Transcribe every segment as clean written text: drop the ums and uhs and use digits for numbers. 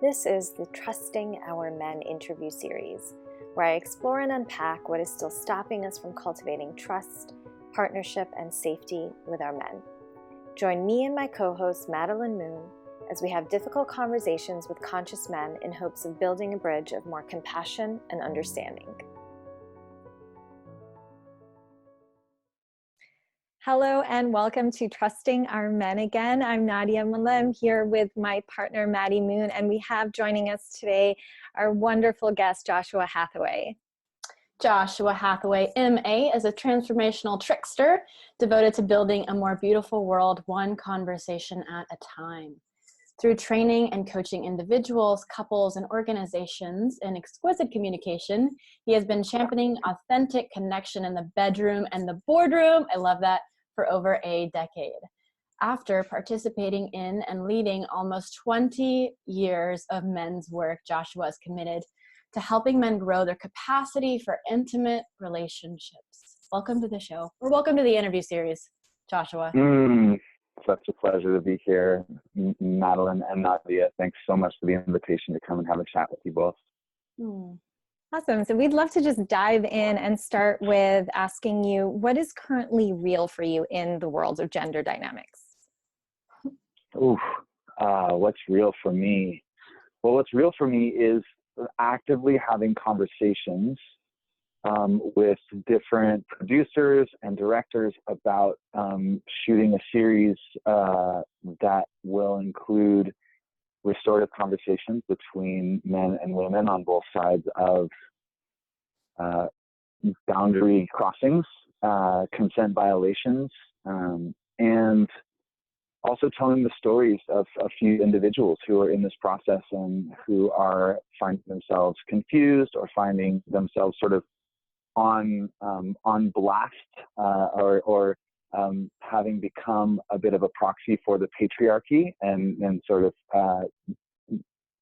This is the Trusting Our Men interview series, where I explore and unpack what is still stopping us from cultivating trust, partnership, and safety with our men. Join me and my co-host Madelyn Moon as we have difficult conversations with conscious men in hopes of building a bridge of more compassion and understanding. Hello and welcome to Trusting Our Men again. I'm Nadia Malem here with my partner Maddie Moon, and we have joining us today our wonderful guest Joshua Hathaway. Joshua Hathaway, MA, is a transformational trickster devoted to building a more beautiful world, one conversation at a time. Through training and coaching individuals, couples, and organizations in exquisite communication, he has been championing authentic connection in the bedroom and the boardroom. I love that. For over a decade. After participating in and leading almost 20 years of men's work, Joshua is committed to helping men grow their capacity for intimate relationships. Welcome to the show, or welcome to the interview series, Joshua. Such a pleasure to be here, Madeline and Nadia. Thanks so much for the invitation to come and have a chat with you both. Awesome. So we'd love to just dive in and start with asking you, what is currently real for you in the world of gender dynamics? What's real for me? Well, what's real for me is actively having conversations with different producers and directors about shooting a series that will include restorative conversations between men and women on both sides of boundary crossings, consent violations, and also telling the stories of a few individuals who are in this process and who are finding themselves confused or finding themselves sort of on blast or having become a bit of a proxy for the patriarchy and sort of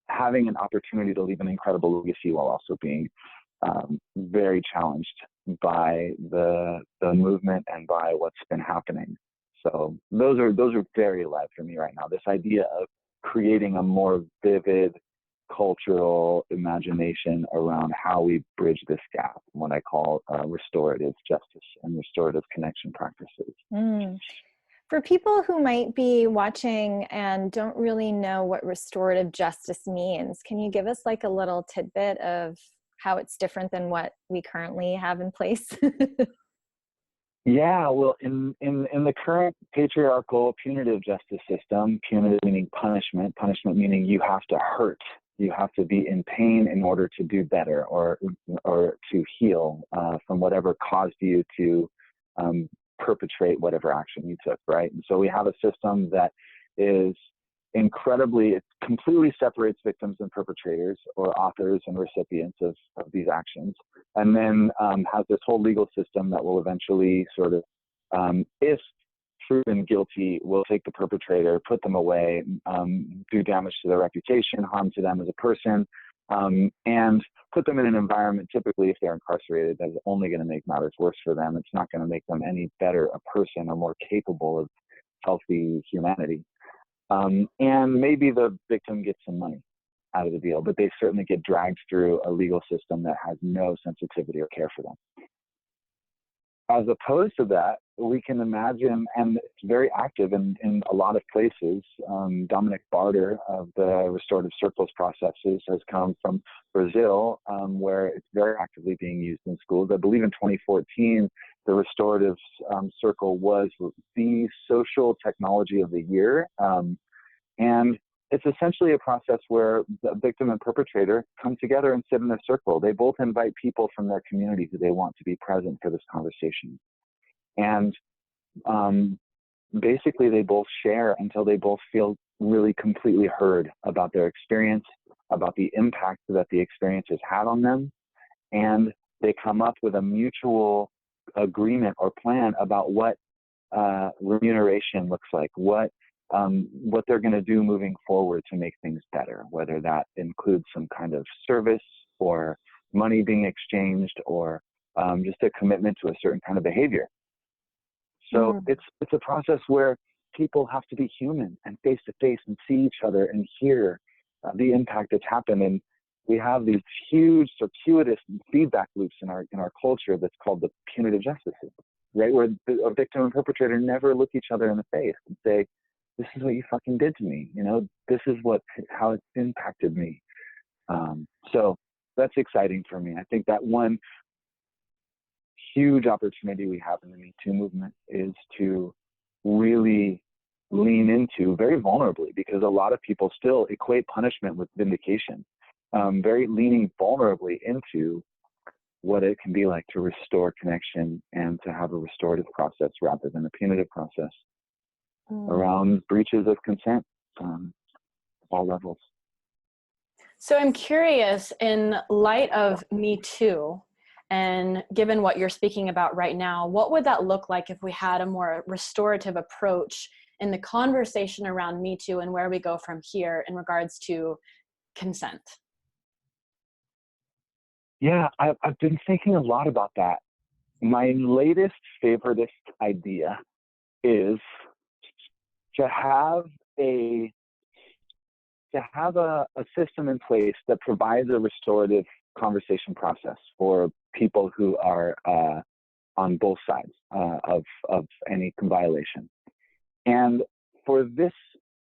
having an opportunity to leave an incredible legacy while also being very challenged by the movement and by what's been happening. So those are very alive for me right now. This idea of creating a more vivid cultural imagination around how we bridge this gap, what I call restorative justice and restorative connection practices. For people who might be watching and don't really know what restorative justice means, can you give us like a little tidbit of how it's different than what we currently have in place? Yeah, well, in the current patriarchal punitive justice system, punitive meaning punishment meaning you have to hurt. You have to be in pain in order to do better or to heal from whatever caused you to perpetrate whatever action you took, right? And so we have a system that is it completely separates victims and perpetrators, or authors and recipients of these actions, and then has this whole legal system that will eventually sort of, if proven guilty, will take the perpetrator, put them away, do damage to their reputation, harm to them as a person, and put them in an environment, typically if they're incarcerated, that is only going to make matters worse for them. It's not going to make them any better a person or more capable of healthy humanity. And maybe the victim gets some money out of the deal, but they certainly get dragged through a legal system that has no sensitivity or care for them. As opposed to that, we can imagine, and it's very active in a lot of places. Dominic Barter of the Restorative Circles processes has come from Brazil, where it's very actively being used in schools. I believe in 2014, the Restorative Circle was the social technology of the year. And it's essentially a process where the victim and perpetrator come together and sit in a circle. They both invite people from their community who they want to be present for this conversation. And basically they both share until they both feel really completely heard about their experience, about the impact that the experience has had on them. And they come up with a mutual agreement or plan about what remuneration looks like, what they're going to do moving forward to make things better, whether that includes some kind of service or money being exchanged or just a commitment to a certain kind of behavior. So it's a process where people have to be human and face to face and see each other and hear the impact that's happened. And we have these huge circuitous feedback loops in our culture that's called the punitive justice system, right? Where a victim and perpetrator never look each other in the face and say, this is what you fucking did to me. You know, this is how it's impacted me. So that's exciting for me. I think that one huge opportunity we have in the Me Too movement is to really lean into very vulnerably, because a lot of people still equate punishment with vindication, very leaning vulnerably into what it can be like to restore connection and to have a restorative process rather than a punitive process around breaches of consent, all levels. So I'm curious, in light of Me Too, and given what you're speaking about right now, what would that look like if we had a more restorative approach in the conversation around Me Too and where we go from here in regards to consent? Yeah, I've been thinking a lot about that. My latest favoriteest idea is to have a system in place that provides a restorative conversation process for people who are on both sides of any violation. And for this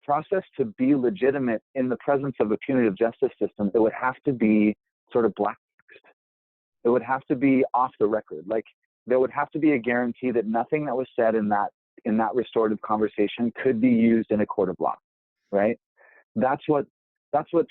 process to be legitimate in the presence of a punitive justice system, it would have to be sort of black text. It would have to be off the record. Like, there would have to be a guarantee that nothing that was said in that restorative conversation could be used in a court of law, right? That's what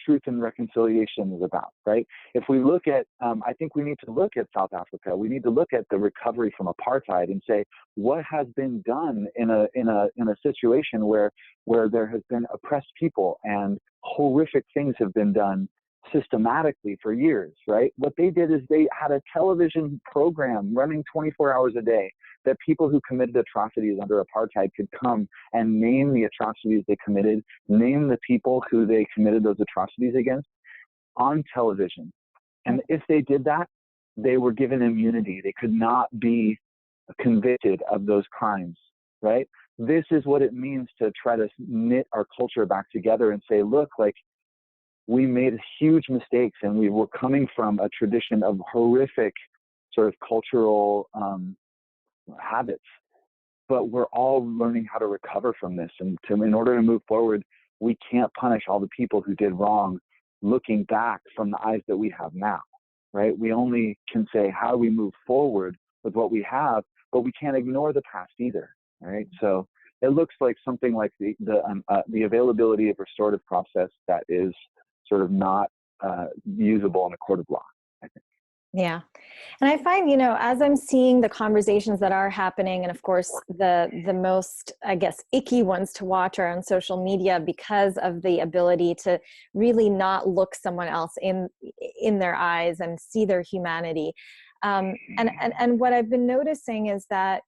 truth and reconciliation is about, right? If we look at, I think we need to look at South Africa. We need to look at the recovery from apartheid and say, what has been done in a situation where there has been oppressed people and horrific things have been done systematically for years, right? What they did is they had a television program running 24 hours a day that people who committed atrocities under apartheid could come and name the atrocities they committed, name the people who they committed those atrocities against on television. And if they did that, they were given immunity. They could not be convicted of those crimes, right? This is what it means to try to knit our culture back together and say, look, like, we made huge mistakes and we were coming from a tradition of horrific sort of cultural habits, but we're all learning how to recover from this. And in order to move forward, we can't punish all the people who did wrong looking back from the eyes that we have now, right? We only can say, how do we move forward with what we have, but we can't ignore the past either, right? So it looks like something like the availability of restorative process that is sort of not usable in a court of law, I think. Yeah. And I find, as I'm seeing the conversations that are happening, and of course the most, I guess, icky ones to watch are on social media because of the ability to really not look someone else in their eyes and see their humanity. And what I've been noticing is that,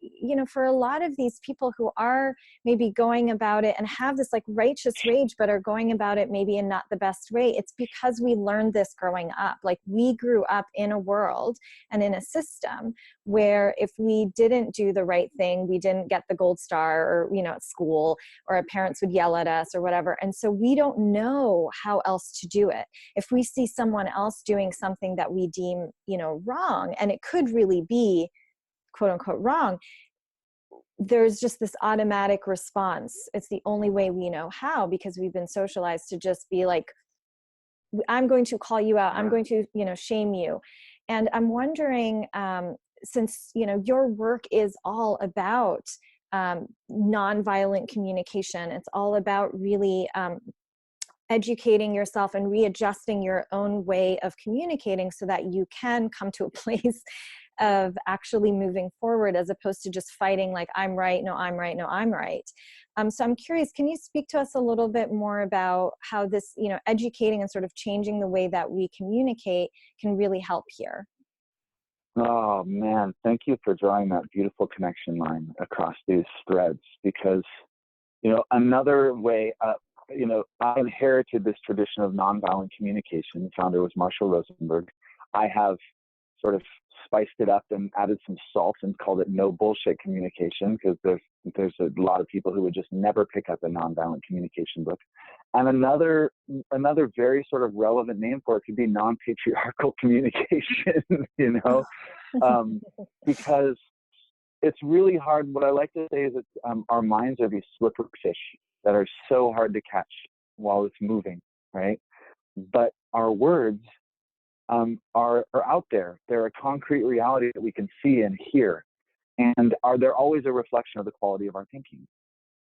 for a lot of these people who are maybe going about it and have this like righteous rage, but are going about it maybe in not the best way, it's because we learned this growing up. Like, we grew up in a world and in a system where if we didn't do the right thing, we didn't get the gold star, or, at school, or our parents would yell at us or whatever. And so we don't know how else to do it. If we see someone else doing something that we deem, wrong, and it could really be quote unquote wrong, there's just this automatic response. It's the only way we know how, because we've been socialized to just be like, I'm going to call you out. I'm going to, shame you. And I'm wondering, since, your work is all about nonviolent communication, it's all about really educating yourself and readjusting your own way of communicating so that you can come to a place of actually moving forward, as opposed to just fighting like, I'm right, no, I'm right, no, I'm right. So I'm curious, can you speak to us a little bit more about how this, educating and sort of changing the way that we communicate can really help here? Oh man, thank you for drawing that beautiful connection line across these threads, because, another way, I inherited this tradition of nonviolent communication. The founder was Marshall Rosenberg. I have sort of spiced it up and added some salt and called it no bullshit communication, because there's a lot of people who would just never pick up a nonviolent communication book. And another very sort of relevant name for it could be non-patriarchal communication, you know, because it's really hard. What I like to say is that our minds are these slippery fish that are so hard to catch while it's moving, right? But our words are out there. They're a concrete reality that we can see and hear, and they're always a reflection of the quality of our thinking.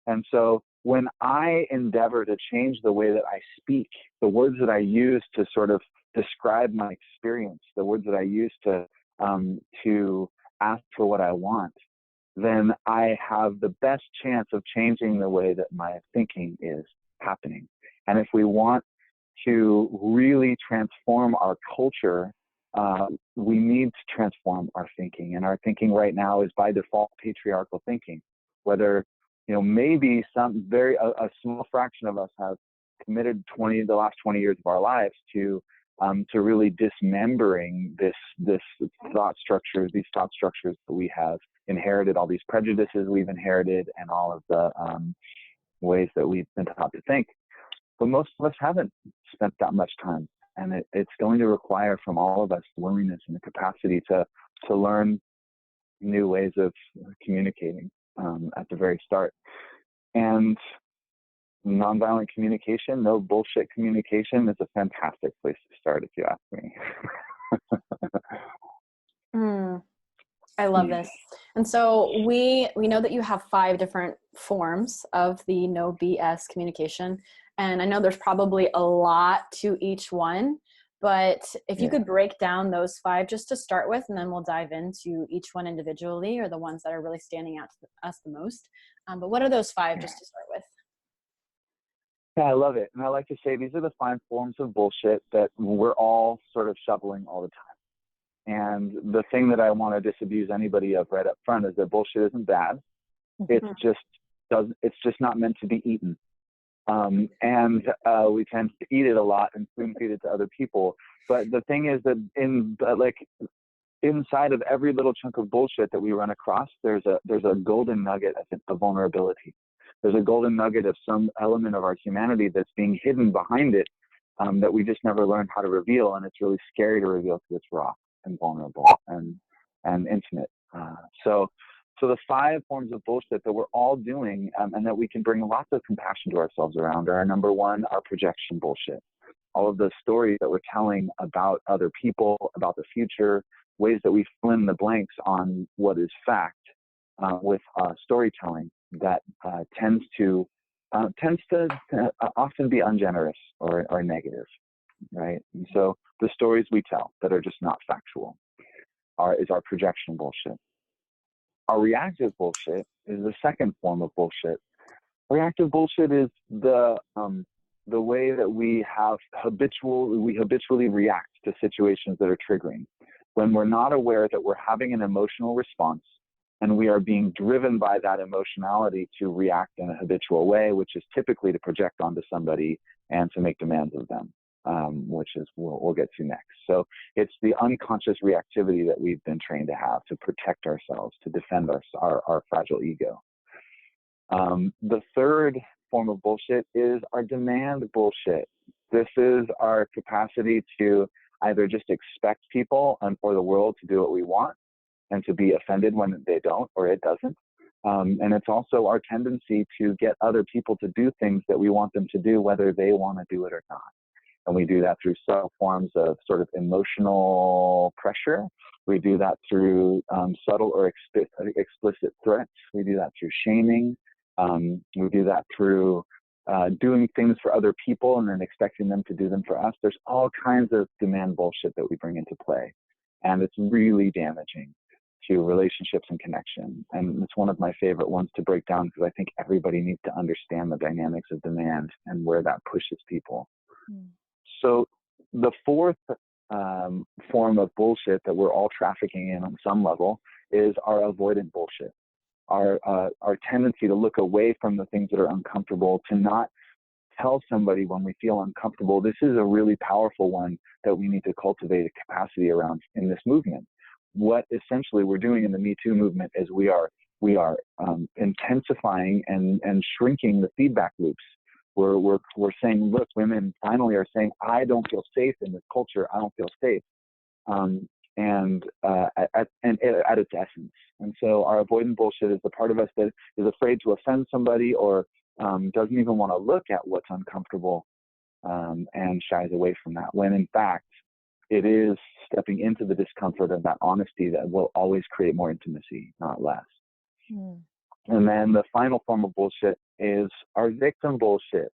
And so when I endeavor to change the way that I speak, the words that I use to sort of describe my experience, the words that I use to ask for what I want, then I have the best chance of changing the way that my thinking is happening. And if we want to really transform our culture, we need to transform our thinking. And our thinking right now is by default patriarchal thinking. Whether, you know, maybe a small fraction of us have committed the last 20 years of our lives to really dismembering these thought structures that we have inherited, all these prejudices we've inherited, and all of the ways that we've been taught to think. But most of us haven't spent that much time, and it's going to require from all of us the willingness and the capacity to learn new ways of communicating at the very start. And nonviolent communication, no bullshit communication, is a fantastic place to start, if you ask me. I love this. And so we know that you have 5 different forms of the no BS communication. And I know there's probably a lot to each one, but if you could break down those 5 just to start with, and then we'll dive into each one individually, or the ones that are really standing out to us the most. But what are those 5 just to start with? Yeah, I love it. And I like to say these are the 5 forms of bullshit that we're all sort of shoveling all the time. And the thing that I want to disabuse anybody of right up front is that bullshit isn't bad. It's just not meant to be eaten. And we tend to eat it a lot and spoon feed it to other people. But the thing is that inside of every little chunk of bullshit that we run across, there's a golden nugget of vulnerability. There's a golden nugget of some element of our humanity that's being hidden behind it, that we just never learned how to reveal. And it's really scary to reveal because it's raw and vulnerable and intimate. So the 5 forms of bullshit that we're all doing, and that we can bring lots of compassion to ourselves around, are number 1, our projection bullshit. All of the stories that we're telling about other people, about the future, ways that we fill in the blanks on what is fact with storytelling that tends to often be ungenerous or negative, right? And so the stories we tell that are just not factual is our projection bullshit. Our reactive bullshit is the second form of bullshit. Reactive bullshit is the way that we habitually react to situations that are triggering. When we're not aware that we're having an emotional response, and we are being driven by that emotionality to react in a habitual way, which is typically to project onto somebody and to make demands of them, which is we'll get to next. So it's the unconscious reactivity that we've been trained to have to protect ourselves, to defend our fragile ego. The third form of bullshit is our demand bullshit. This is our capacity to either just expect people or the world to do what we want, and to be offended when they don't or it doesn't. And it's also our tendency to get other people to do things that we want them to do, whether they want to do it or not. And we do that through subtle forms of sort of emotional pressure. We do that through subtle or explicit threats. We do that through shaming. We do that through doing things for other people and then expecting them to do them for us. There's all kinds of demand bullshit that we bring into play. And it's really damaging to relationships and connection. And it's one of my favorite ones to break down, because I think everybody needs to understand the dynamics of demand and where that pushes people. So the fourth form of bullshit that we're all trafficking in on some level is our avoidant bullshit. Our tendency to look away from the things that are uncomfortable, to not tell somebody when we feel uncomfortable, this is a really powerful one that we need to cultivate a capacity around in this movement. What essentially we're doing in the Me Too movement is we are intensifying and shrinking the feedback loops. We're saying, look, women finally are saying, I don't feel safe in this culture. I don't feel safe. At its essence. And so our avoidant bullshit is the part of us that is afraid to offend somebody, or doesn't even want to look at what's uncomfortable, and shies away from that, when in fact it is stepping into the discomfort of that honesty that will always create more intimacy, not less. And then the final form of bullshit is our victim bullshit.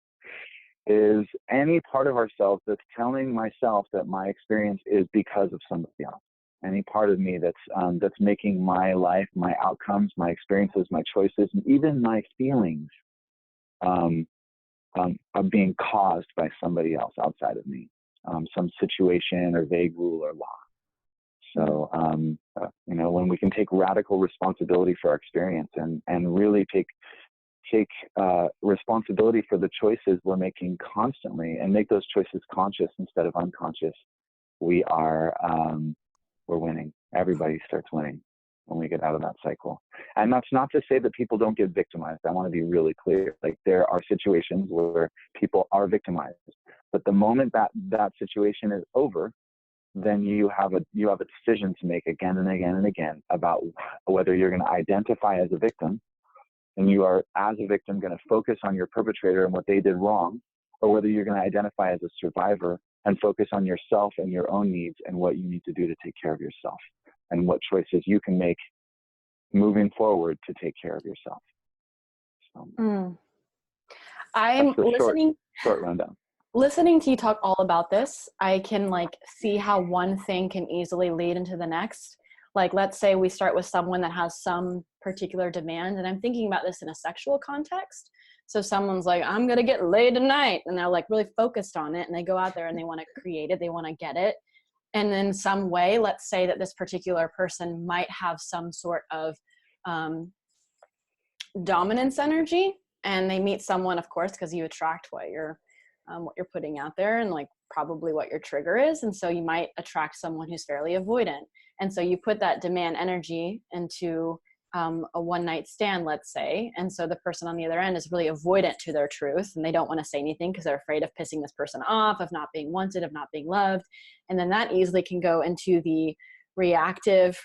Is any part of ourselves that's telling myself that my experience is because of somebody else. Any part of me that's making my life, my outcomes, my experiences, my choices, and even my feelings are being caused by somebody else outside of me, some situation or vague rule or law. So, when we can take radical responsibility for our experience and really take responsibility for the choices we're making constantly, and make those choices conscious instead of unconscious, we're winning. Everybody starts winning when we get out of that cycle. And that's not to say that people don't get victimized. I want to be really clear. Like, there are situations where people are victimized, but the moment that situation is over, then you have a decision to make again and again and again about whether you're going to identify as a victim, and you are, as a victim, going to focus on your perpetrator and what they did wrong, or whether you're going to identify as a survivor and focus on yourself and your own needs and what you need to do to take care of yourself, and what choices you can make moving forward to take care of yourself. So, I'm listening. Short rundown. Listening to you talk all about this, I can see how one thing can easily lead into the next. Like, let's say we start with someone that has some particular demand, and I'm thinking about this in a sexual context. So someone's like, I'm going to get laid tonight, and they're really focused on it, and they go out there and they want to create it. They want to get it. And in some way, let's say that this particular person might have some sort of dominance energy, and they meet someone, of course, because you attract what you're putting out there, and probably what your trigger is. And so you might attract someone who's fairly avoidant. And so you put that demand energy into a one-night stand, let's say. And so the person on the other end is really avoidant to their truth, and they don't want to say anything because they're afraid of pissing this person off, of not being wanted, of not being loved. And then that easily can go into the reactive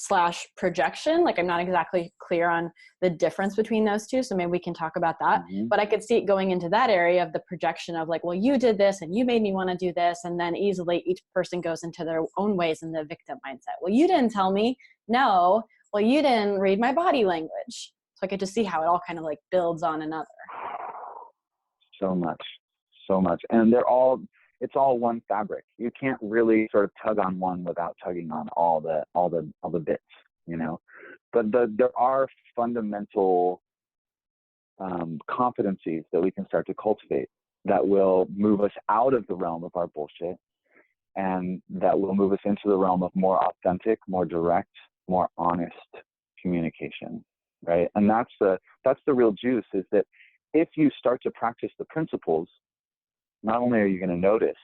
/ projection. I'm not exactly clear on the difference between those two, so maybe we can talk about that. But I could see it going into that area of the projection of well, you did this and you made me want to do this, and then easily each person goes into their own ways in the victim mindset. Well, you didn't tell me. No. Well, you didn't read my body language. So I could just see how it all kind of builds on another. So much. And it's all one fabric. You can't really sort of tug on one without tugging on all the bits, But there are fundamental competencies that we can start to cultivate that will move us out of the realm of our bullshit, and that will move us into the realm of more authentic, more direct, more honest communication, right? And that's the real juice, is that if you start to practice the principles, not only are you going to notice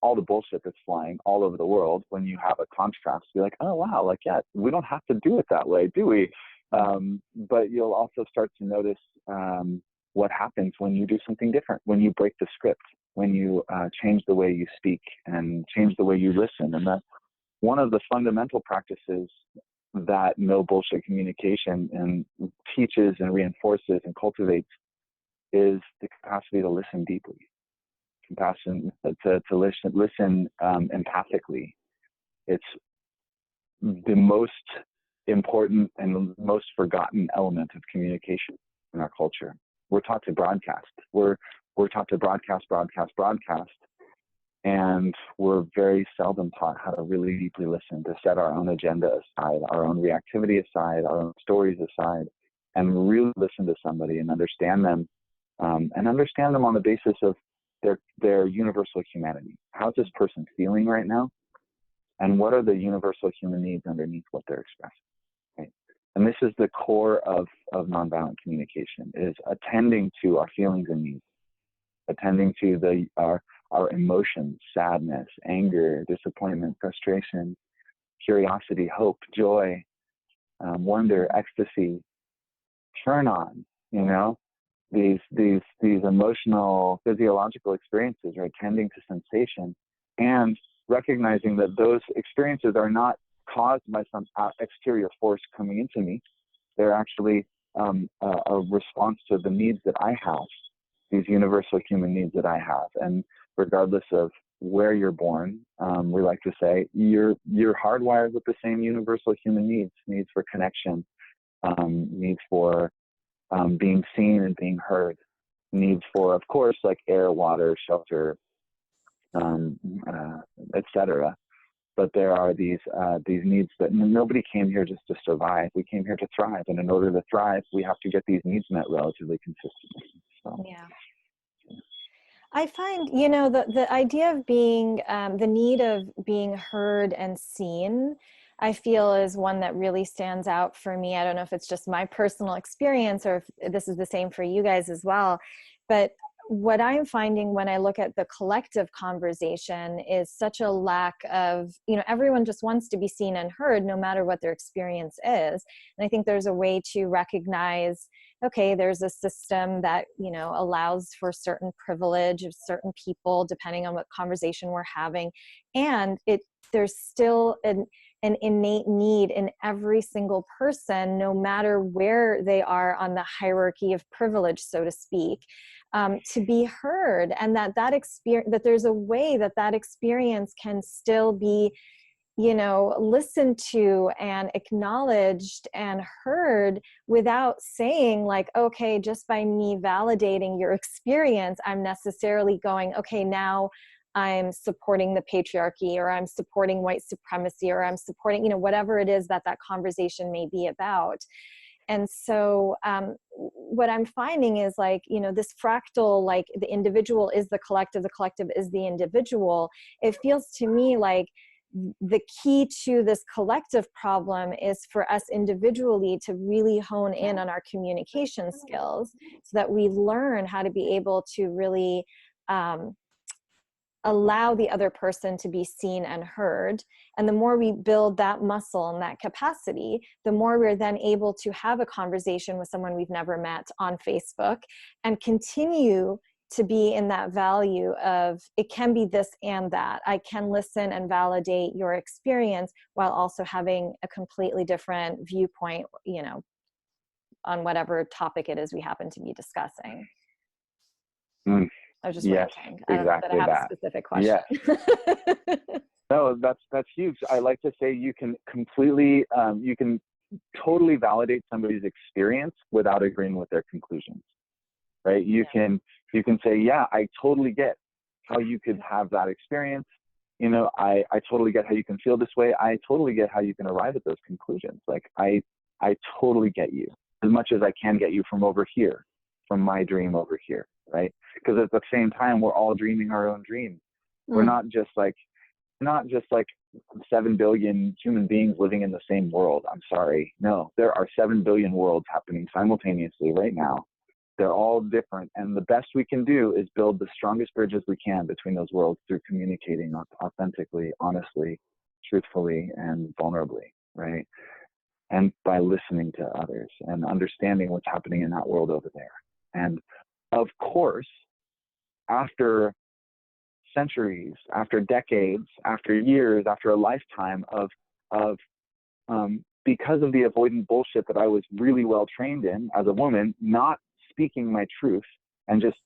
all the bullshit that's flying all over the world when you have a contrast, be like, oh wow, yeah, we don't have to do it that way, do we? But you'll also start to notice what happens when you do something different, when you break the script, when you change the way you speak and change the way you listen. And that's one of the fundamental practices that no bullshit communication and teaches and reinforces and cultivates is the capacity to listen deeply, compassion, to listen empathically. It's the most important and most forgotten element of communication in our culture. We're taught to broadcast. We're taught to broadcast, and we're very seldom taught how to really deeply listen, to set our own agenda aside, our own reactivity aside, our own stories aside, and really listen to somebody and understand them, on the basis of their universal humanity. How's this person feeling right now? And what are the universal human needs underneath what they're expressing? Right? And this is the core of nonviolent communication, is attending to our feelings and needs, attending to our emotions, sadness, anger, disappointment, frustration, curiosity, hope, joy, wonder, ecstasy, turn on, you know, these emotional, physiological experiences, right? Tending to sensation and recognizing that those experiences are not caused by some exterior force coming into me. They're actually a response to the needs that I have, these universal human needs that I have. And regardless of where you're born, we like to say you're hardwired with the same universal human needs for connection, needs for being seen and being heard, needs for, of course, like air, water, shelter, etc. But there are these needs that nobody came here just to survive. We came here to thrive, and in order to thrive, we have to get these needs met relatively consistently. So. Yeah. I find, you know, the idea of being, the need of being heard and seen, I feel is one that really stands out for me. I don't know if it's just my personal experience or if this is the same for you guys as well. But what I'm finding when I look at the collective conversation is such a lack of, you know, everyone just wants to be seen and heard no matter what their experience is. And I think there's a way to recognize, okay, there's a system that, you know, allows for certain privilege of certain people depending on what conversation we're having. And there's still an innate need in every single person, no matter where they are on the hierarchy of privilege, so to speak, to be heard, and that experience, that there's a way that experience can still be, you know, listened to and acknowledged and heard without saying like, okay, just by me validating your experience, I'm necessarily going, okay, now I'm supporting the patriarchy, or I'm supporting white supremacy, or I'm supporting, you know, whatever it is that conversation may be about. And so what I'm finding is like, you know, this fractal, like the individual is the collective is the individual. It feels to me like the key to this collective problem is for us individually to really hone in on our communication skills so that we learn how to be able to really allow the other person to be seen and heard. And the more we build that muscle and that capacity, the more we're then able to have a conversation with someone we've never met on Facebook and continue to be in that value of, it can be this and that. I can listen and validate your experience while also having a completely different viewpoint, you know, on whatever topic it is we happen to be discussing. I was just ranting. I don't know that I have a specific question. Yeah. No, that's huge. I like to say you can completely, you can totally validate somebody's experience without agreeing with their conclusions, right? You can say, yeah, I totally get how you could have that experience. You know, I totally get how you can feel this way. I totally get how you can arrive at those conclusions. Like I totally get you as much as I can get you from over here, from my dream over here, right? Because at the same time, we're all dreaming our own dreams. We're not just like 7 billion human beings living in the same world. I'm sorry. No, there are 7 billion worlds happening simultaneously right now. They're all different. And the best we can do is build the strongest bridges we can between those worlds through communicating authentically, honestly, truthfully, and vulnerably, right? And by listening to others and understanding what's happening in that world over there. And of course, after centuries, after decades, after years, after a lifetime of because of the avoidant bullshit that I was really well trained in as a woman, not speaking my truth and just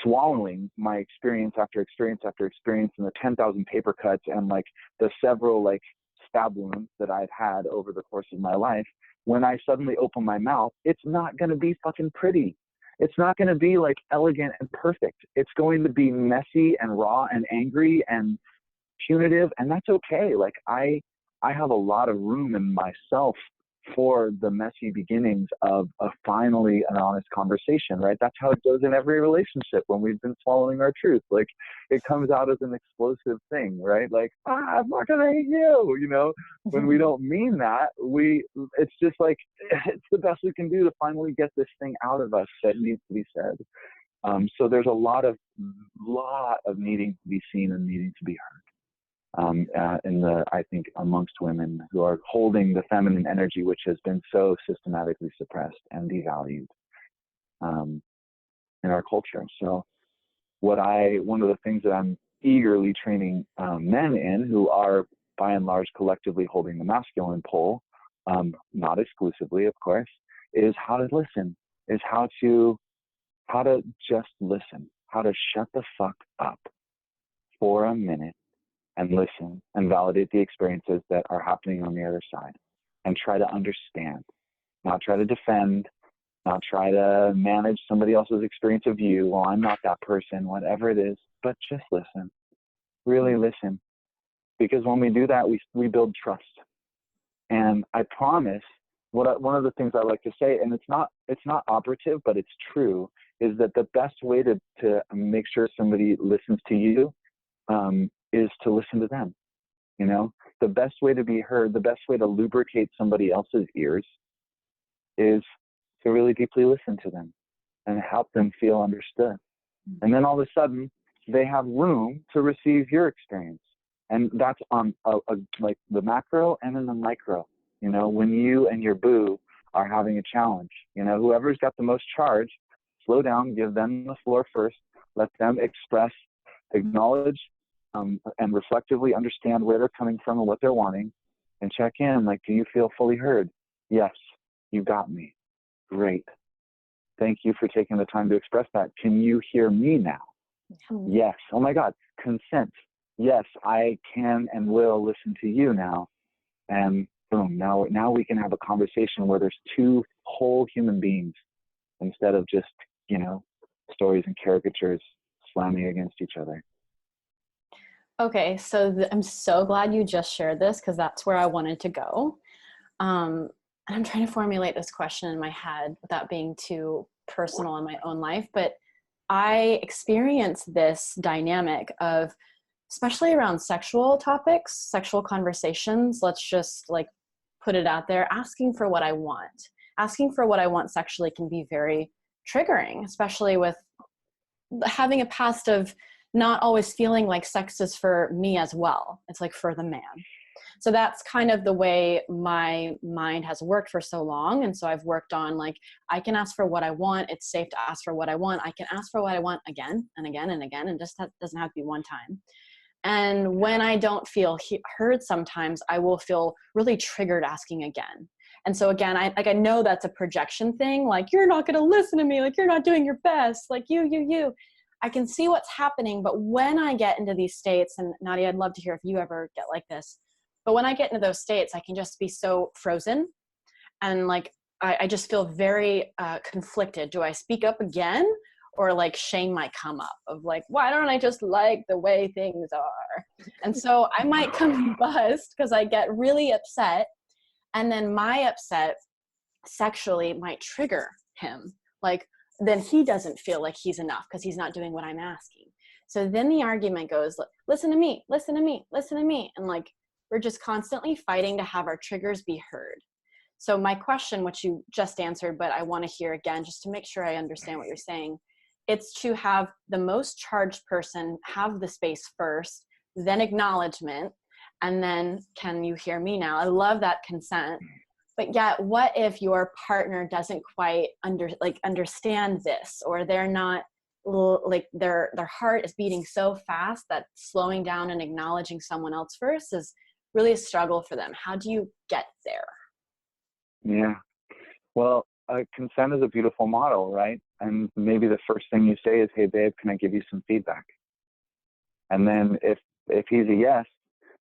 swallowing my experience after experience after experience, and the 10,000 paper cuts and like the several like stab wounds that I've had over the course of my life. When I suddenly open my mouth, it's not going to be fucking pretty. It's not going to be like elegant and perfect. It's going to be messy and raw and angry and punitive, and that's okay. Like I have a lot of room in myself for the messy beginnings of finally an honest conversation, right? That's how it goes in every relationship when we've been swallowing our truth. Like it comes out as an explosive thing, right? Like, I'm not gonna hate you, you know? When we don't mean that, it's just like, it's the best we can do to finally get this thing out of us that needs to be said. So there's a lot of needing to be seen and needing to be heard. I think amongst women who are holding the feminine energy, which has been so systematically suppressed and devalued in our culture. So one of the things that I'm eagerly training men in, who are by and large collectively holding the masculine pole, not exclusively, of course, is how to listen, is how to just listen, how to shut the fuck up for a minute and listen and validate the experiences that are happening on the other side, and try to understand, not try to defend, not try to manage somebody else's experience of you. Well, I'm not that person, whatever it is, but just listen, really listen. Because when we do that, we build trust. And I promise, one of the things I like to say, and it's not operative, but it's true, is that the best way to make sure somebody listens to you is to listen to them. You know, the best way to be heard, the best way to lubricate somebody else's ears is to really deeply listen to them and help them feel understood. And then all of a sudden, they have room to receive your experience. And that's on like the macro and in the micro. You know, when you and your boo are having a challenge, you know, whoever's got the most charge, slow down, give them the floor first, let them express, acknowledge, and reflectively understand where they're coming from and what they're wanting, and check in, like, do you feel fully heard? Yes, you got me. Great. Thank you for taking the time to express that. Can you hear me now? Yes. Oh my God. Consent. Yes, I can and will listen to you now. And boom, now we can have a conversation where there's two whole human beings instead of just, you know, stories and caricatures slamming against each other. Okay, so I'm so glad you just shared this, because that's where I wanted to go. And I'm trying to formulate this question in my head without being too personal in my own life. But I experience this dynamic of, especially around sexual topics, sexual conversations, let's just like put it out there, asking for what I want. Asking for what I want sexually can be very triggering, especially with having a past of not always feeling like sex is for me as well. It's like for the man. So that's kind of the way my mind has worked for so long. And so I've worked on, like, I can ask for what I want. It's safe to ask for what I want. I can ask for what I want again and again and again. And just doesn't have to be one time. And when I don't feel heard, sometimes I will feel really triggered asking again. And so again, I know that's a projection thing. Like, you're not going to listen to me. Like, you're not doing your best. Like, you. I can see what's happening. But when I get into these states, and Nadia, I'd love to hear if you ever get like this. But when I get into those states, I can just be so frozen. And like, I just feel very conflicted. Do I speak up again? Or like shame might come up of like, why don't I just like the way things are? And so I might combust because I get really upset. And then my upset sexually might trigger him. Like, then he doesn't feel like he's enough because he's not doing what I'm asking. So then the argument goes, listen to me, listen to me, listen to me. And like, we're just constantly fighting to have our triggers be heard. So my question, which you just answered, but I want to hear again, just to make sure I understand what you're saying, it's to have the most charged person have the space first, then acknowledgement, and then can you hear me now? I love that consent. But yet, what if your partner doesn't quite understand this, or they're not like their heart is beating so fast that slowing down and acknowledging someone else first is really a struggle for them? How do you get there? Yeah. Well, consent is a beautiful model, right? And maybe the first thing you say is, hey, babe, can I give you some feedback? And then if he's a yes,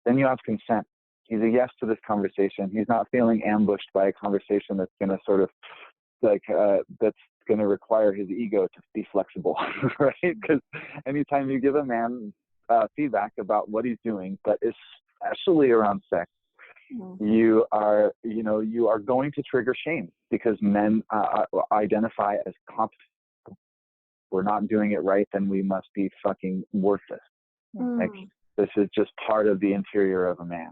then you have consent. He's a yes to this conversation. He's not feeling ambushed by a conversation that's going to sort of like, that's going to require his ego to be flexible, right? Because anytime you give a man feedback about what he's doing, but especially around sex, you are going to trigger shame, because men identify as competent. We're not doing it right, then we must be fucking worthless. Like, this is just part of the interior of a man.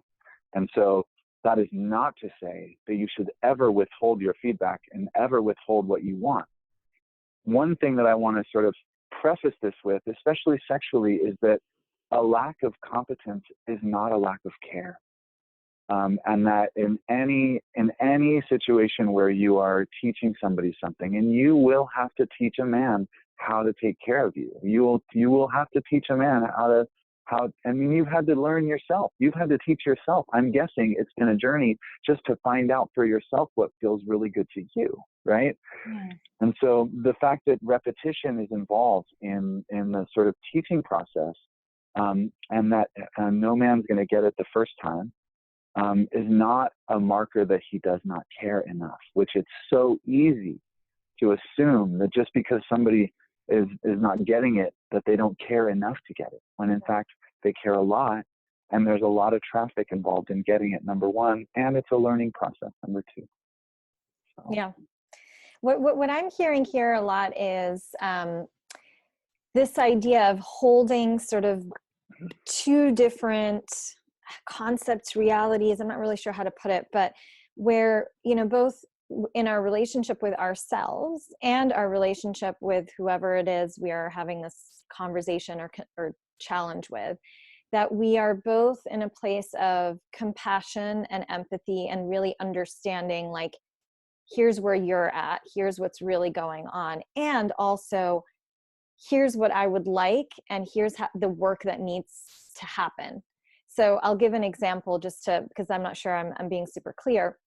And so that is not to say that you should ever withhold your feedback and ever withhold what you want. One thing that I want to sort of preface this with, especially sexually, is that a lack of competence is not a lack of care. And that in any situation where you are teaching somebody something, and you will have to teach a man how to take care of you. You will have to teach a man I mean, you've had to learn yourself. You've had to teach yourself. I'm guessing it's been a journey just to find out for yourself what feels really good to you, right? Yeah. And so the fact that repetition is involved in the sort of teaching process, and that no man's going to get it the first time, is not a marker that he does not care enough, which it's so easy to assume that just because somebody is not getting it, that they don't care enough to get it, when in fact they care a lot, and there's a lot of traffic involved in getting it, number one, and it's a learning process, number two. So. Yeah. What I'm hearing here a lot is this idea of holding sort of two different concepts, realities, I'm not really sure how to put it, but where, both in our relationship with ourselves and our relationship with whoever it is we are having this conversation or challenge with, that we are both in a place of compassion and empathy and really understanding, like, here's where you're at, here's what's really going on, and also here's what I would like, and here's the work that needs to happen. So I'll give an example because I'm not sure I'm being super clear.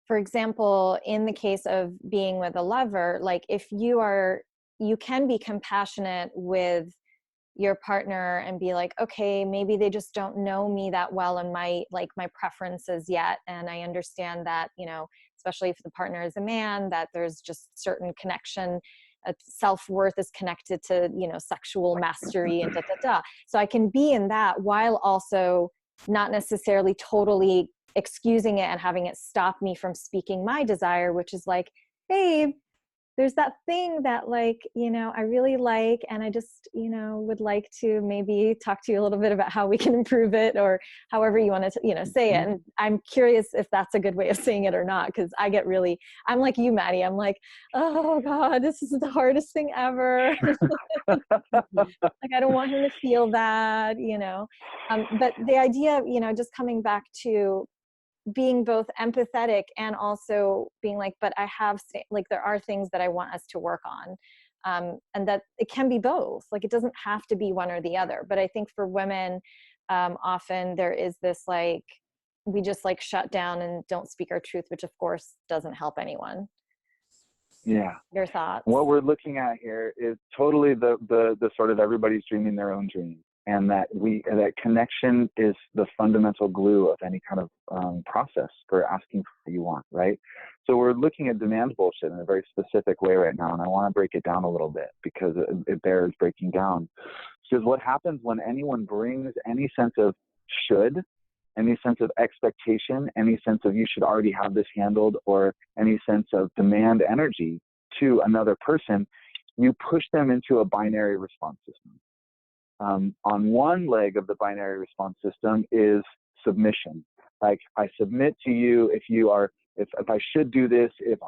For example, in the case of being with a lover, like if you can be compassionate with your partner and be like, okay, maybe they just don't know me that well and my preferences yet. And I understand that, especially if the partner is a man, that there's just certain connection. Self-worth is connected to, sexual mastery and So I can be in that while also not necessarily totally excusing it and having it stop me from speaking my desire, which is like, babe, there's that thing that I really like, and I just, would like to maybe talk to you a little bit about how we can improve it, or however you want to, say it. And I'm curious if that's a good way of saying it or not, because I'm like you, Maddie. I'm like, oh God, this is the hardest thing ever. I don't want him to feel that, but the idea of, just coming back to being both empathetic and also being like, but there are things that I want us to work on. And that it can be both. Like, it doesn't have to be one or the other. But I think for women, often there is this, we just shut down and don't speak our truth, which of course doesn't help anyone. Yeah. Your thoughts? What we're looking at here is totally the sort of everybody's dreaming their own dream. And that connection is the fundamental glue of any kind of process for asking for what you want, right? So we're looking at demand bullshit in a very specific way right now, and I want to break it down a little bit because it bears breaking down. Because what happens when anyone brings any sense of should, any sense of expectation, any sense of you should already have this handled, or any sense of demand energy to another person, you push them into a binary response system. On one leg of the binary response system is submission. Like, I submit to you if I should do this, if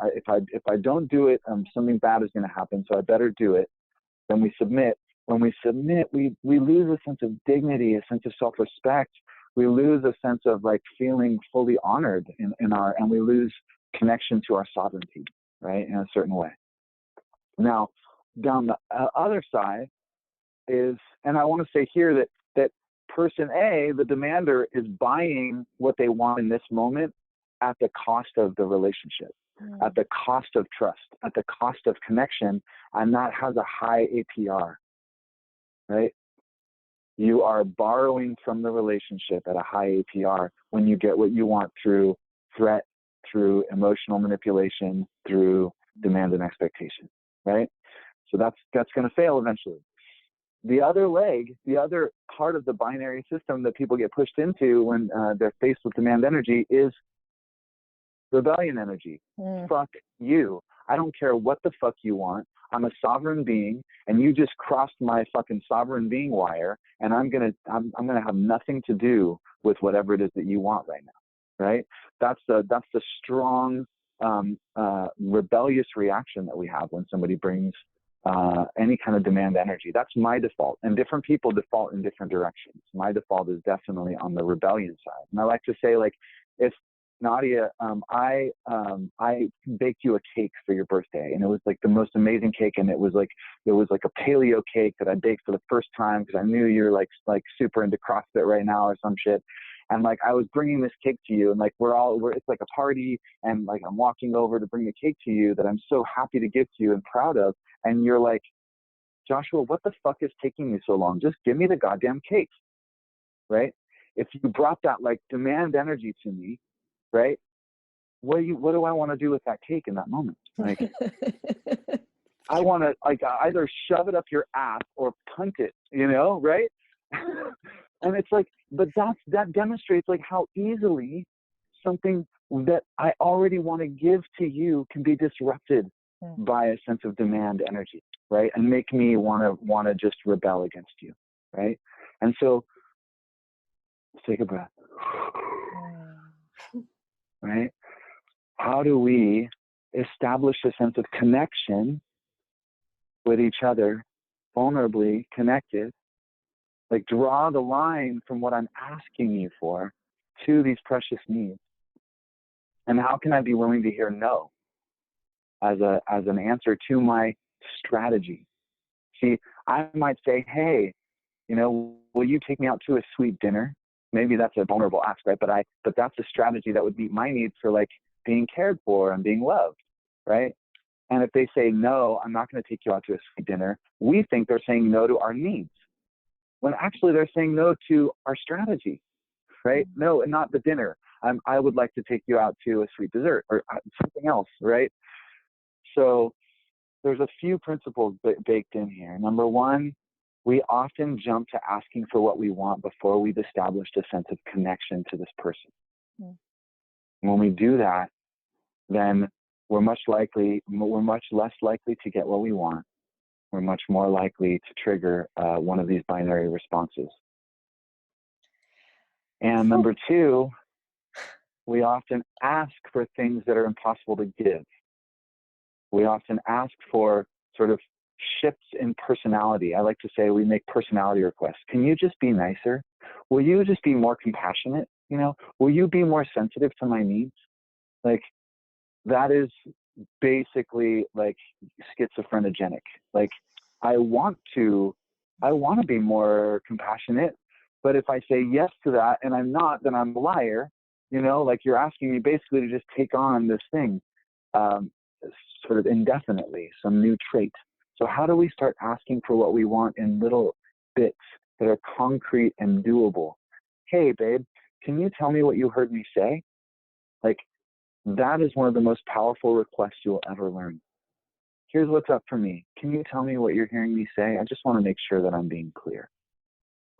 I don't do it, something bad is going to happen, so I better do it. Then we submit. When we submit, we lose a sense of dignity, a sense of self-respect. We lose a sense of feeling fully honored and we lose connection to our sovereignty, right, in a certain way. Now, down the other side is, and I want to say here that person A, the demander, is buying what they want in this moment at the cost of the relationship, at the cost of trust, at the cost of connection, and that has a high APR, right? You are borrowing from the relationship at a high APR when you get what you want through threat, through emotional manipulation, through demand and expectation, right? So that's going to fail eventually. The other leg, the other part of the binary system that people get pushed into when they're faced with demand energy is rebellion energy. Fuck you. I don't care what the fuck you want. I'm a sovereign being, and you just crossed my fucking sovereign being wire, and I'm gonna have nothing to do with whatever it is that you want right now, right? That's the strong rebellious reaction that we have when somebody brings any kind of demand energy. That's my default. And different people default in different directions. My default is definitely on the rebellion side. And I like to say, like, if Nadia, I baked you a cake for your birthday, and it was like the most amazing cake. And it was like a paleo cake that I baked for the first time because I knew you're like super into CrossFit right now or some shit. And like, I was bringing this cake to you, and like, it's like a party, and like, I'm walking over to bring the cake to you that I'm so happy to give to you and proud of. And you're like, Joshua, what the fuck is taking you so long? Just give me the goddamn cake, right? If you brought that like demand energy to me, right? What do I want to do with that cake in that moment? Like, I want to like either shove it up your ass or punt it, right? And it's like, but that demonstrates like how easily something that I already want to give to you can be disrupted by a sense of demand energy, right? And make me want to just rebel against you, right? And so let's take a breath, right? How do we establish a sense of connection with each other, vulnerably connected? Like, draw the line from what I'm asking you for to these precious needs. And how can I be willing to hear no as an answer to my strategy? See, I might say, hey, will you take me out to a sweet dinner? Maybe that's a vulnerable ask, right? But that's a strategy that would meet my needs for like being cared for and being loved, right? And if they say, no, I'm not going to take you out to a sweet dinner, we think they're saying no to our needs, when actually they're saying no to our strategy, right? No, and not the dinner. I would like to take you out to a sweet dessert or something else, right? So there's a few principles baked in here. Number one, we often jump to asking for what we want before we've established a sense of connection to this person. When we do that, then we're much less likely to get what we want. We're much more likely to trigger one of these binary responses. And number two, we often ask for things that are impossible to give. We often ask for sort of shifts in personality. I like to say we make personality requests. Can you just be nicer? Will you just be more compassionate? Will you be more sensitive to my needs? Like, that is basically like schizophrenogenic. Like, I want to be more compassionate, but if I say yes to that and I'm not, then I'm a liar. Like, you're asking me basically to just take on this thing sort of indefinitely, some new trait. So how do we start asking for what we want in little bits that are concrete and doable? Hey, babe, can you tell me what you heard me say? Like, that is one of the most powerful requests you'll ever learn. Here's what's up for me. Can you tell me what you're hearing me say? I just want to make sure that I'm being clear.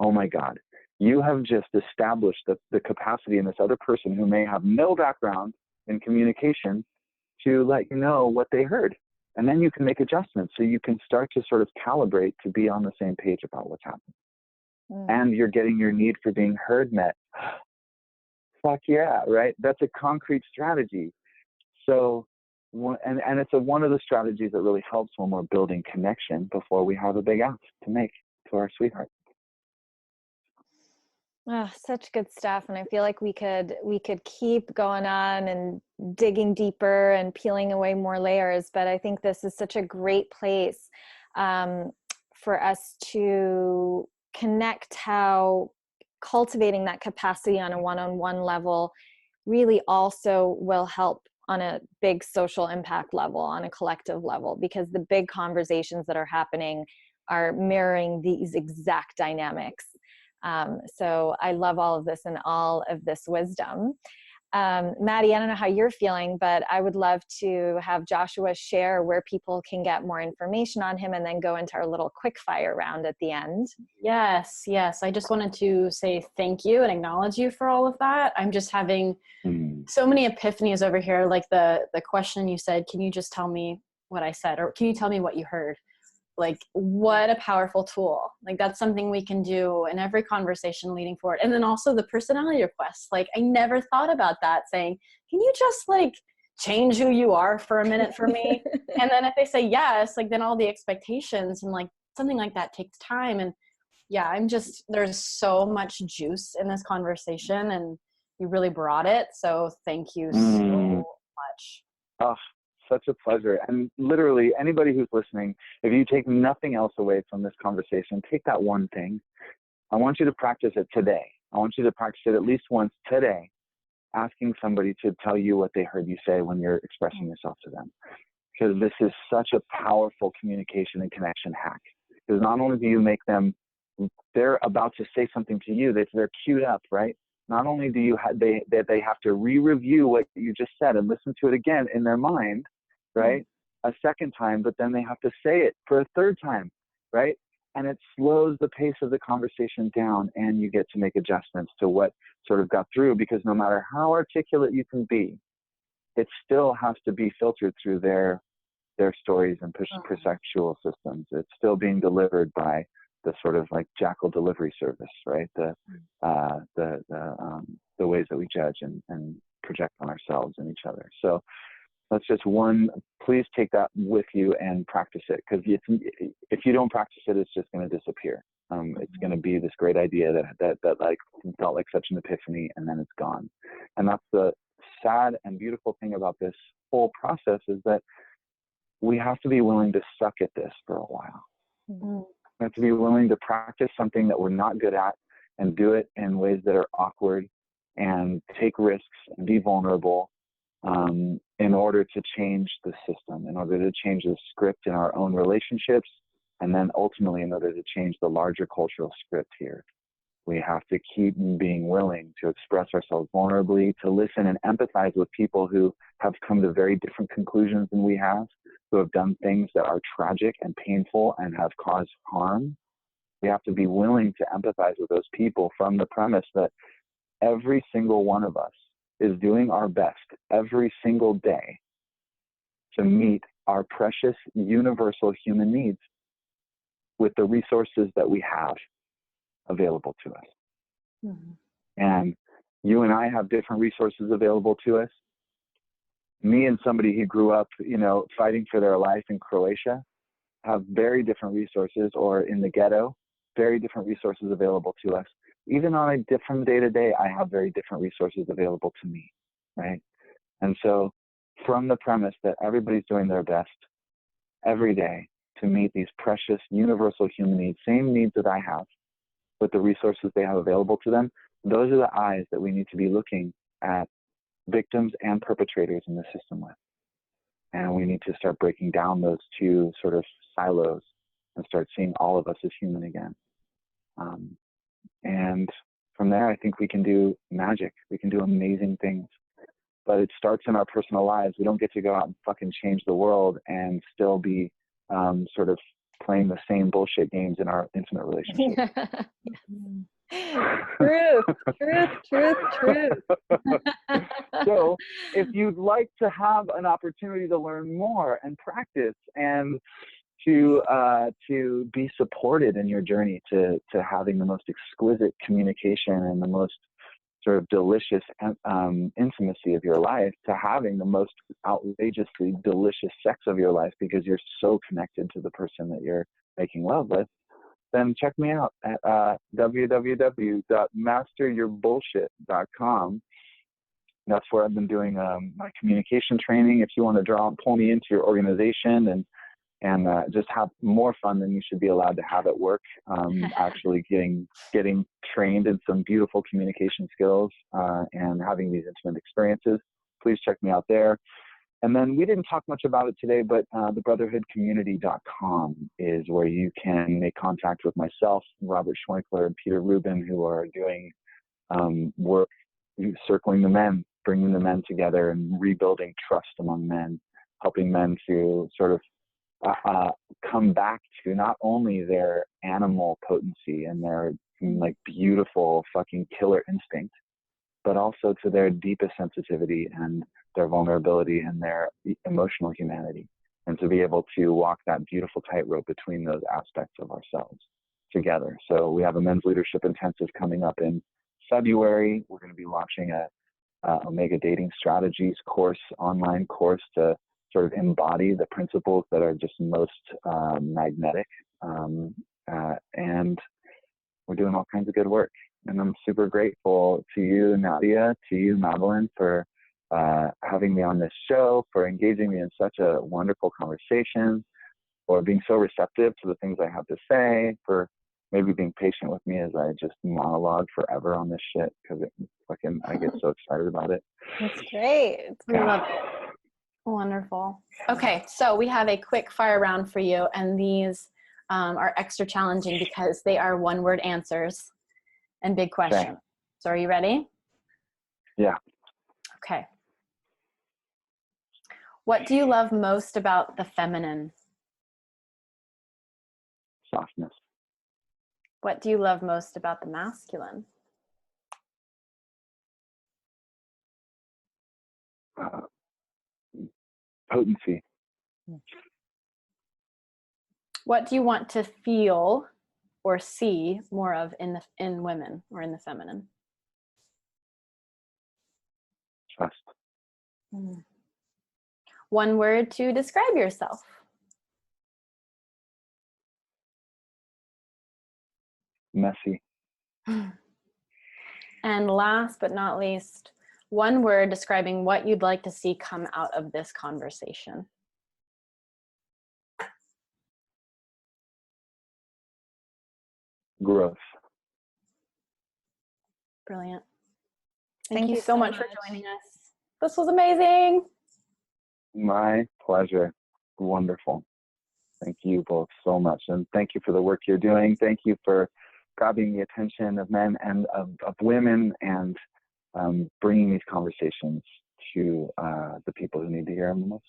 Oh my God, you have just established the capacity in this other person who may have no background in communication to let you know what they heard. And then you can make adjustments so you can start to sort of calibrate to be on the same page about what's happening. And you're getting your need for being heard met. Fuck yeah, right? That's a concrete strategy. So, and it's one of the strategies that really helps when we're building connection before we have a big ask to make to our sweetheart. Oh, such good stuff. And I feel like we could keep going on and digging deeper and peeling away more layers. But I think this is such a great place for us to connect how cultivating that capacity on a one-on-one level really also will help on a big social impact level, on a collective level, because the big conversations that are happening are mirroring these exact dynamics. So I love all of this and all of this wisdom. Maddie, I don't know how you're feeling, but I would love to have Joshua share where people can get more information on him and then go into our little quick fire round at the end. Yes. I just wanted to say thank you and acknowledge you for all of that. I'm just having so many epiphanies over here. Like the question you said, can you just tell me what I said? Or can you tell me what you heard? Like, what a powerful tool. Like, that's something we can do in every conversation leading forward. And then also the personality requests. Like, I never thought about that, saying, can you just like change who you are for a minute for me? And then if they say yes, like then all the expectations and like something like that takes time. And yeah, there's so much juice in this conversation, and you really brought it. So thank you so much. Oh, such a pleasure. And literally anybody who's listening, if you take nothing else away from this conversation, take that one thing. I want you to practice it today. I want you to practice it at least once today, asking somebody to tell you what they heard you say when you're expressing yourself to them. Because this is such a powerful communication and connection hack. Because not only do you make them, they're about to say something to you, they're queued up, right? Not only do you have, they have to re-review what you just said and listen to it again in their mind, right? A second time, but then they have to say it for a third time, right? And it slows the pace of the conversation down, and you get to make adjustments to what sort of got through, because no matter how articulate you can be, it still has to be filtered through their stories and perceptual systems. It's still being delivered by the sort of like jackal delivery service, right? The ways that we judge and project on ourselves and each other. So that's just one. Please take that with you and practice it, because if you don't practice it, it's just going to disappear. It's going to be this great idea that like felt like such an epiphany, and then it's gone. And that's the sad and beautiful thing about this whole process, is that we have to be willing to suck at this for a while. We have to be willing to practice something that we're not good at, and do it in ways that are awkward, and take risks and be vulnerable, in order to change the system, in order to change the script in our own relationships, and then ultimately in order to change the larger cultural script here. We have to keep being willing to express ourselves vulnerably, to listen and empathize with people who have come to very different conclusions than we have, who have done things that are tragic and painful and have caused harm. We have to be willing to empathize with those people from the premise that every single one of us is doing our best every single day to meet our precious universal human needs with the resources that we have available to us. And you and I have different resources available to us. Me and somebody who grew up, fighting for their life in Croatia have very different resources, or in the ghetto, very different resources available to us. Even on a different day-to-day, I have very different resources available to me, right? And so from the premise that everybody's doing their best every day to meet these precious universal human needs, same needs that I have, with the resources they have available to them, those are the eyes that we need to be looking at victims and perpetrators in the system with. And we need to start breaking down those two sort of silos and start seeing all of us as human again. And from there, I think we can do magic. We can do amazing things. But it starts in our personal lives. We don't get to go out and fucking change the world and still be sort of playing the same bullshit games in our intimate relationships. Truth. So if you'd like to have an opportunity to learn more and practice, and to be supported in your journey to having the most exquisite communication and the most sort of delicious intimacy of your life, to having the most outrageously delicious sex of your life because you're so connected to the person that you're making love with, then check me out at www.masteryourbullshit.com. That's where I've been doing my communication training. If you want to pull me into your organization and just have more fun than you should be allowed to have at work, actually getting trained in some beautiful communication skills and having these intimate experiences, please check me out there. And then we didn't talk much about it today, but thebrotherhoodcommunity.com is where you can make contact with myself, Robert Schwenkler, and Peter Rubin, who are doing work circling the men, bringing the men together and rebuilding trust among men, helping men to sort of come back to not only their animal potency and their like beautiful fucking killer instinct, but also to their deepest sensitivity and their vulnerability and their emotional humanity, and to be able to walk that beautiful tightrope between those aspects of ourselves together. So we have a men's leadership intensive coming up in February. We're going to be launching Omega Dating Strategies course, online course to sort of embody the principles that are just most magnetic. And we're doing all kinds of good work. And I'm super grateful to you, Nadia, to you, Madelyn, for having me on this show, for engaging me in such a wonderful conversation, for being so receptive to the things I have to say, for maybe being patient with me as I just monologue forever on this shit, because I get so excited about it. That's great. We love it. Wonderful. Okay, so we have a quick fire round for you, and these are extra challenging because they are one-word answers and big questions. Okay. So are you ready? Yeah. Okay. What do you love most about the feminine? Softness. What do you love most about the masculine? Potency. What do you want to feel or see more of in women or in the feminine? Trust. One word to describe yourself. Messy. And last but not least, one word describing what you'd like to see come out of this conversation. Growth. Brilliant. Thank you so much for joining us. This was amazing. My pleasure. Wonderful. Thank you both so much. And thank you for the work you're doing. Thank you for grabbing the attention of men and of women, and bringing these conversations to the people who need to hear them the most.